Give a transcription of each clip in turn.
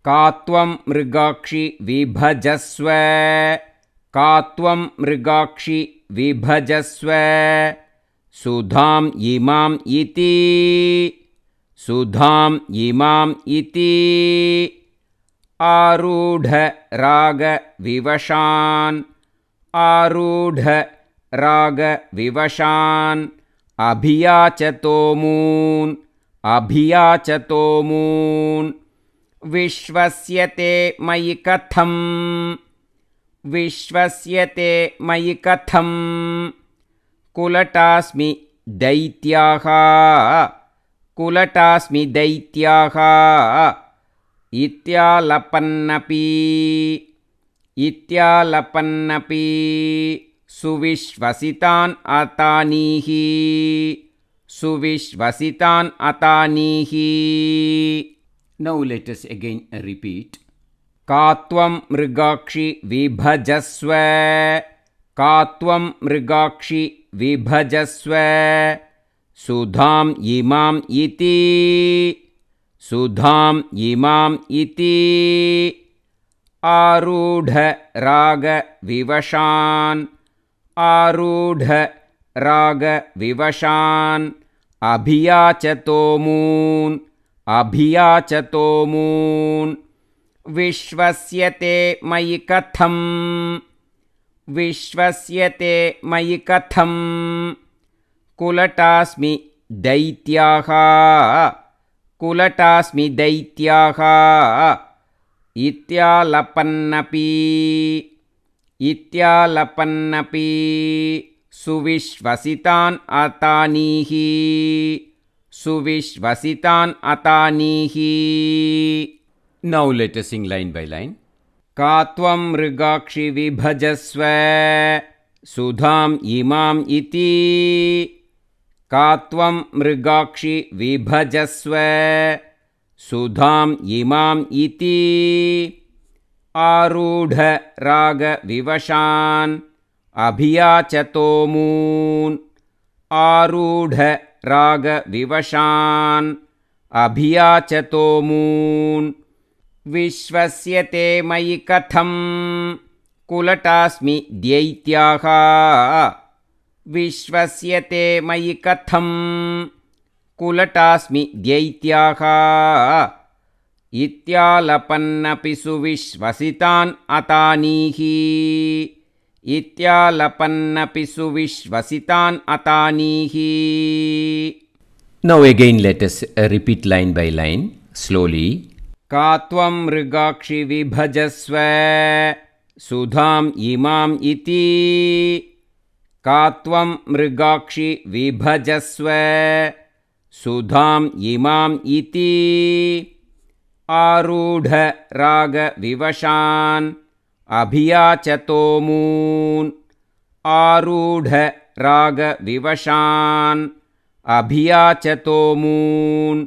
का त्वं मृगाक्षि विभजस्व का त्वं मृगाक्षि विभजस्व सुधाम् इमाम् इति सुधाम् इमाम् इति आरूढ राग विवशान् आरूढ राग विवशान् अभियाचतोमून् अभियाचतोमून् विश्वस्यते मयि कथम् विश्वस्यते मयि कथम् कुलटास्मि दैत्याः कुलटास्मि दैत्याः इत्यालपन्नपि इत्यालपन्नपि सुविश्वसितान् अतानीः सुविश्वसितान् अतानीः. Now let us again repeat. का त्वं मृगाक्षि विभजस्व का त्वं मृगाक्षि विभजस्व सुधाम् इमाम् इति सुधाम् इमाम् इति आरूढ राग विवशान् आरूढ राग विवशान् अभियाचतोमून् अभियाचतोमून् विश्वस्यते मयि कथम् विश्वस्यते मयि कथम् कुलटास्मि दैत्याः कुलटास्मि दैत्याः इत्यालपन्नपि इत्यालपन्नपि सुविश्वसितान् अतानीः सुविश्वसितान् अतानीः. Now let us sing line by line. का त्वं मृगाक्षि विभजस्व सुधाम् इमाम् इति का त्वं मृगाक्षि विभजस्व सुधाम् इमाम् इति आरूढ राग विवशान् अभियाचतोमून् आरूढ राग विवशान् अभियाचतोमून् विश्वस्यते मयि कथम् कुलटास्मि दैत्याः विश्वस्यते मयि कथम् कुलटास्मि दैत्याः इत्यालपन्नपि सुविश्वसितान् अतानीः इत्यालपन्नपि सुविश्वसितान् अतानीः. Now again let us repeat line by line slowly. का त्वं मृगाक्षि विभजस्व सुधाम् इमाम् इति का त्वं मृगाक्षि विभजस्व सुधाम् इमाम् इति आरूढ राग विवशान् अभियाचतोमून् आरूढ राग विवशान् अभियाचतोमून्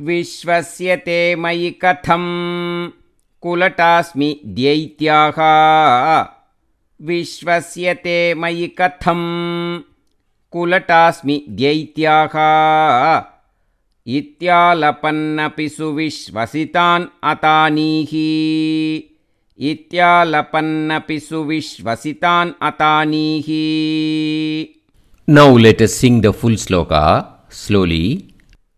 विश्वस्यते मयि कथम् कुलटास्मि दैत्याः विश्वस्यते मयि कथम् कुलटास्मि दैत्याः इत्यालपन्नपि सुविश्वसितान् अतानीः इत्यालपन्नपि सुविश्वसितान् अतानीः. Now let us sing the full sloka slowly.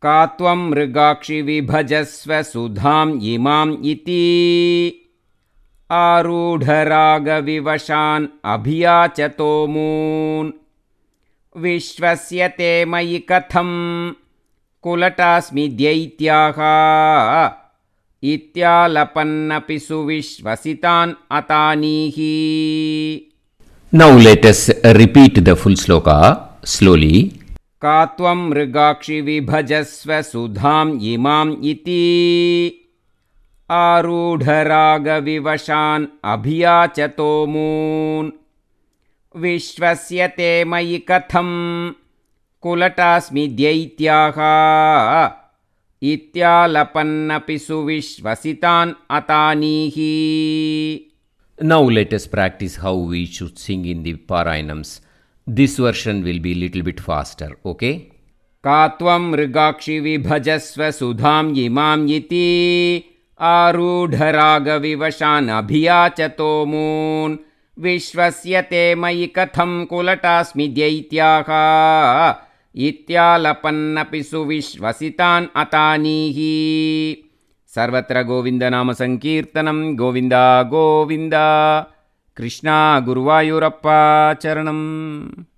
का त्वं मृगाक्षि विभजस्व सुधाम् इमाम् इति आरूढ राग विवशान् अभियाचतोमून् विश्वस्यते मयि कथम् कुलटास्मि दैत्याः इत्यालपन्नपि सुविश्वसितान् अतानीः. Now let us repeat the full sloka slowly. का त्वं मृगाक्षि विभजस्व सुधाम् इमाम् इति आरूढ राग विवशान् अभियाचतोमून् विश्वस्यते मयि कथम् कुलटास्मि दैत्याः इत्यालपन्नपि सुविश्वसितान् अतानीः. Now let us practice how we should sing in the Parayanams. This version will be little bit faster, okay? का त्वं मृगाक्षि विभजस्व सुधाम् इमाम् इति आरूढरागविवशान् अभियाचतो मून् विश्वस्यते मयि कथं कुलटास्मि दैत्याः इत्यालपन्नपि सुविश्वसितान् अतानीः। सर्वत्र गोविन्दनामसङ्कीर्तनं गोविन्द गोविन्द। कृष्णा गुरुवायूरप्पा चरणम्।